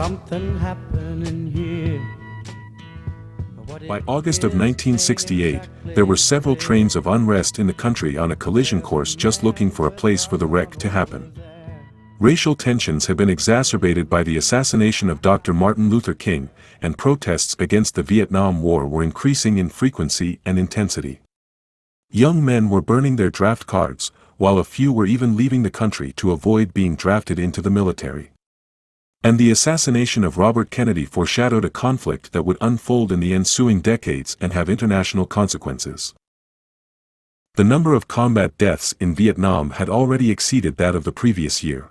something happening here. By August of 1968, there were several trains of unrest in the country on a collision course just looking for a place for the wreck to happen. Racial tensions had been exacerbated by the assassination of Dr. Martin Luther King, and protests against the Vietnam War were increasing in frequency and intensity. Young men were burning their draft cards, while a few were even leaving the country to avoid being drafted into the military. And the assassination of Robert Kennedy foreshadowed a conflict that would unfold in the ensuing decades and have international consequences. The number of combat deaths in Vietnam had already exceeded that of the previous year.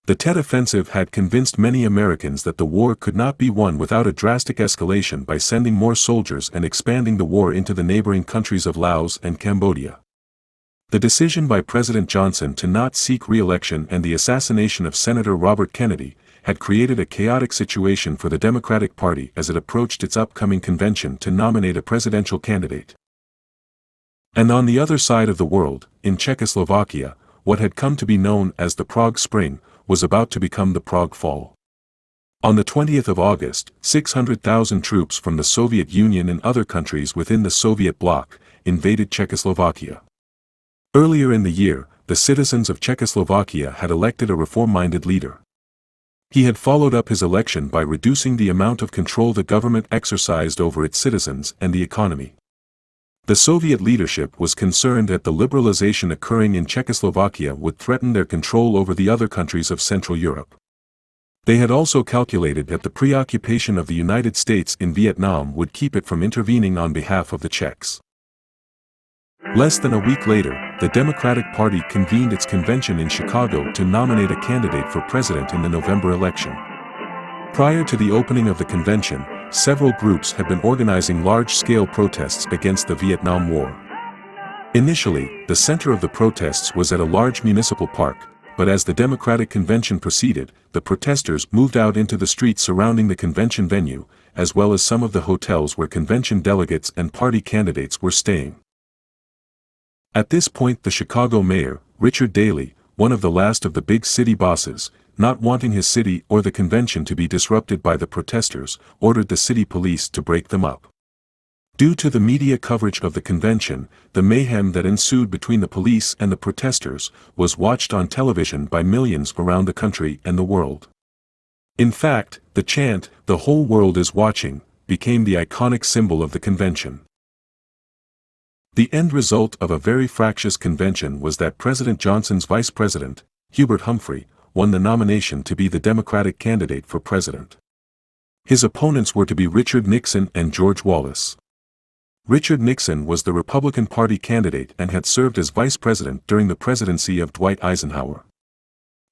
The Tet Offensive had convinced many Americans that the war could not be won without a drastic escalation by sending more soldiers and expanding the war into the neighboring countries of Laos and Cambodia. The decision by President Johnson to not seek re-election and the assassination of Senator Robert Kennedy had created a chaotic situation for the Democratic Party as it approached its upcoming convention to nominate a presidential candidate. And on the other side of the world, in Czechoslovakia, what had come to be known as the Prague Spring was about to become the Prague Fall. On the 20th of August, 600,000 troops from the Soviet Union and other countries within the Soviet bloc invaded Czechoslovakia. Earlier in the year, the citizens of Czechoslovakia had elected a reform-minded leader. He had followed up his election by reducing the amount of control the government exercised over its citizens and the economy. The Soviet leadership was concerned that the liberalization occurring in Czechoslovakia would threaten their control over the other countries of Central Europe. They had also calculated that the preoccupation of the United States in Vietnam would keep it from intervening on behalf of the Czechs. Less than a week later, the Democratic Party convened its convention in Chicago to nominate a candidate for president in the November election. Prior to the opening of the convention, several groups had been organizing large-scale protests against the Vietnam War. Initially, the center of the protests was at a large municipal park, but as the Democratic Convention proceeded, the protesters moved out into the streets surrounding the convention venue, as well as some of the hotels where convention delegates and party candidates were staying. At this point, the Chicago mayor, Richard Daley, one of the last of the big city bosses, not wanting his city or the convention to be disrupted by the protesters, ordered the city police to break them up. Due to the media coverage of the convention, the mayhem that ensued between the police and the protesters was watched on television by millions around the country and the world. In fact, the chant, "The whole world is watching," became the iconic symbol of the convention. The end result of a very fractious convention was that President Johnson's vice president, Hubert Humphrey, won the nomination to be the Democratic candidate for president. His opponents were to be Richard Nixon and George Wallace. Richard Nixon was the Republican Party candidate and had served as vice president during the presidency of Dwight Eisenhower.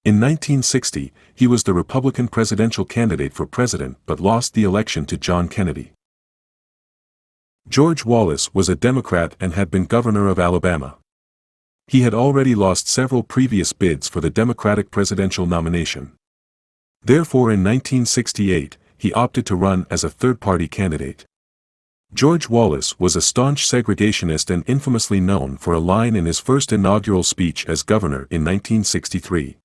In 1960, he was the Republican presidential candidate for president but lost the election to John Kennedy. George Wallace was a Democrat and had been governor of Alabama. He had already lost several previous bids for the Democratic presidential nomination. Therefore, in 1968, he opted to run as a third-party candidate. George Wallace was a staunch segregationist and infamously known for a line in his first inaugural speech as governor in 1963.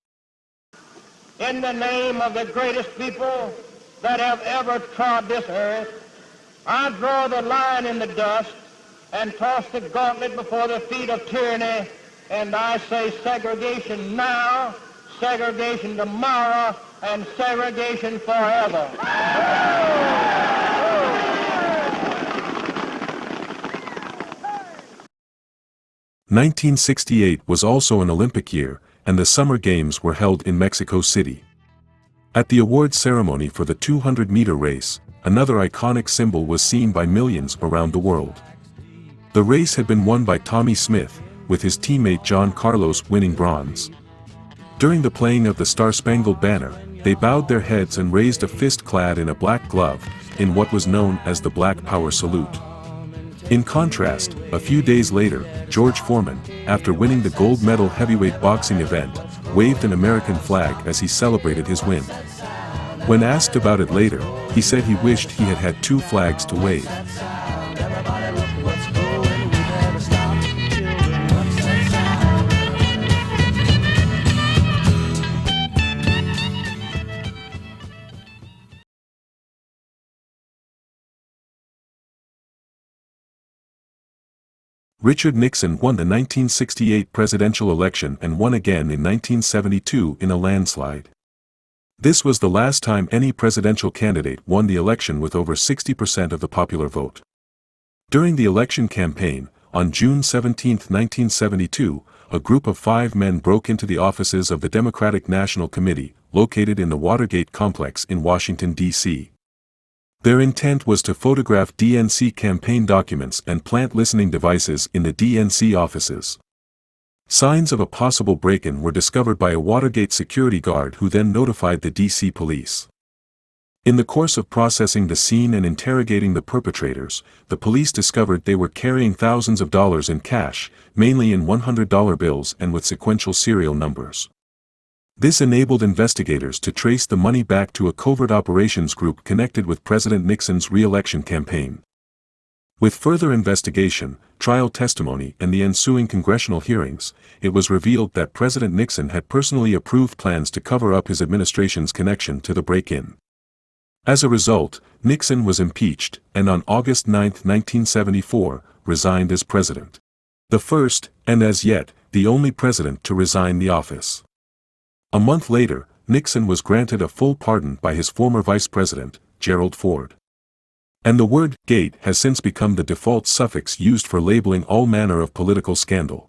In the name of the greatest people that have ever trod this earth, I draw the line in the dust and toss the gauntlet before the feet of tyranny, and I say segregation now, segregation tomorrow, and segregation forever. 1968 was also an Olympic year, and the Summer Games were held in Mexico City. At the awards ceremony for the 200-meter race, another iconic symbol was seen by millions around the world. The race had been won by Tommy Smith, with his teammate John Carlos winning bronze. During the playing of the Star-Spangled Banner, they bowed their heads and raised a fist clad in a black glove, in what was known as the Black Power salute. In contrast, a few days later, George Foreman, after winning the gold medal heavyweight boxing event, waved an American flag as he celebrated his win. When asked about it later, he said he wished he had had two flags to wave. Richard Nixon won the 1968 presidential election and won again in 1972 in a landslide. This was the last time any presidential candidate won the election with over 60% of the popular vote. During the election campaign, on June 17, 1972, a group of 5 men broke into the offices of the Democratic National Committee, located in the Watergate complex in Washington, D.C. Their intent was to photograph DNC campaign documents and plant listening devices in the DNC offices. Signs of a possible break-in were discovered by a Watergate security guard who then notified the D.C. police. In the course of processing the scene and interrogating the perpetrators, the police discovered they were carrying thousands of dollars in cash, mainly in $100 bills and with sequential serial numbers. This enabled investigators to trace the money back to a covert operations group connected with President Nixon's re-election campaign. With further investigation, trial testimony and the ensuing congressional hearings, it was revealed that President Nixon had personally approved plans to cover up his administration's connection to the break-in. As a result, Nixon was impeached and on August 9, 1974, resigned as president. The first, and as yet, the only president to resign the office. A month later, Nixon was granted a full pardon by his former vice president, Gerald Ford. And the word "gate" has since become the default suffix used for labeling all manner of political scandal.